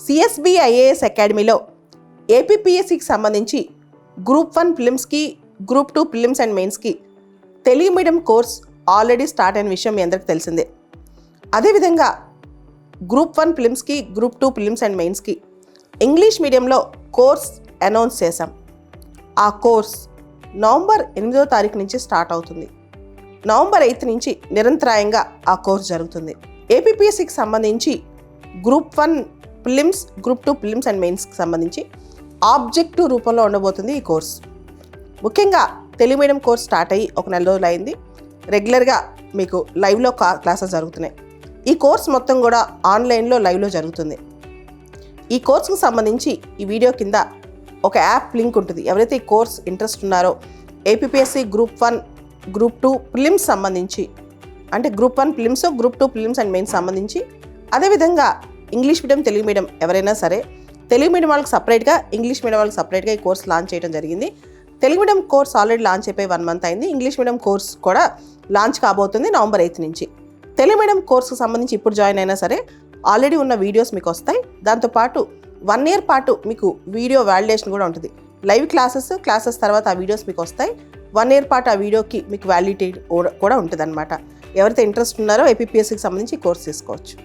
CSB IAS అకాడమీలో ఏపీపీఎస్సికి సంబంధించి గ్రూప్ 1 ప్రిలిమ్స్కి, గ్రూప్ 2 ప్రిలిమ్స్ అండ్ మెయిన్స్కి Telugu medium course already start అయిన విషయం మీ అందరికీ తెలిసిందే. అదేవిధంగా గ్రూప్ 1 ప్రిలిమ్స్కి, గ్రూప్ 2 ప్రిలిమ్స్ అండ్ మెయిన్స్కి ఇంగ్లీష్ మీడియంలో కోర్స్ అనౌన్స్ చేశాం. ఆ కోర్స్ నవంబర్ 8వ తారీఖు నుంచి స్టార్ట్ అవుతుంది. నవంబర్ 8 నుంచి నిరంతరాయంగా ఆ కోర్స్ జరుగుతుంది. ఏపీపీఎస్సికి సంబంధించి గ్రూప్ 1 ప్రిలిమ్స్, గ్రూప్ 2 ప్రిలిమ్స్ అండ్ మెయిన్స్కి సంబంధించి ఆబ్జెక్టివ్ రూపంలో ఉండబోతుంది ఈ కోర్స్. ముఖ్యంగా తెలుగు మీడియం కోర్స్ స్టార్ట్ అయ్యి ఒక నెల రోజులు అయింది. రెగ్యులర్గా మీకు లైవ్లో క్లాసెస్ జరుగుతున్నాయి. ఈ కోర్స్ మొత్తం కూడా ఆన్లైన్లో లైవ్లో జరుగుతుంది. ఈ కోర్సుకు సంబంధించి ఈ వీడియో కింద ఒక యాప్ లింక్ ఉంటుంది. ఎవరైతే ఈ కోర్స్ ఇంట్రెస్ట్ ఉన్నారో ఏపీపీఎస్సి గ్రూప్ 1, గ్రూప్ 2 ప్రిలిమ్స్ సంబంధించి, అంటే గ్రూప్ 1 ప్రిలిమ్స్, గ్రూప్ 2 ప్రిలిమ్స్ అండ్ మెయిన్స్ సంబంధించి, అదేవిధంగా ఇంగ్లీష్ మీడియం, తెలుగు మీడియం ఎవరైనా సరే, తెలుగు మీడియం వాళ్ళకి సపరేట్గా, ఇంగ్లీష్ మీడియం వాళ్ళకి సపరేట్గా ఈ కోర్స్ లాంచ్ చేయడం జరిగింది. Telugu medium course already launch అయిపోయి 1 మంత్ అయింది. ఇంగ్లీష్ మీడియం కోర్స్ కూడా లాంచ్ కాబోతుంది నవంబర్ 8 నుంచి. తెలుగు మీడియం కోర్సుకు సంబంధించి ఇప్పుడు జాయిన్ అయినా సరే ఆల్రెడీ ఉన్న వీడియోస్ మీకు వస్తాయి. దాంతోపాటు 1 ఇయర్ పాటు మీకు వీడియో వాలిడేషన్ కూడా ఉంటుంది. లైవ్ క్లాసెస్ తర్వాత ఆ వీడియోస్ మీకు వస్తాయి. 1 ఇయర్ పాటు ఆ వీడియోకి మీకు వ్యాలిడిటీ కూడా ఉంటుంది అనమాట. ఎవరైతే ఇంట్రెస్ట్ ఉన్నారో ఏపీపీఎస్సికి సంబంధించి కోర్స్ తీసుకోవచ్చు.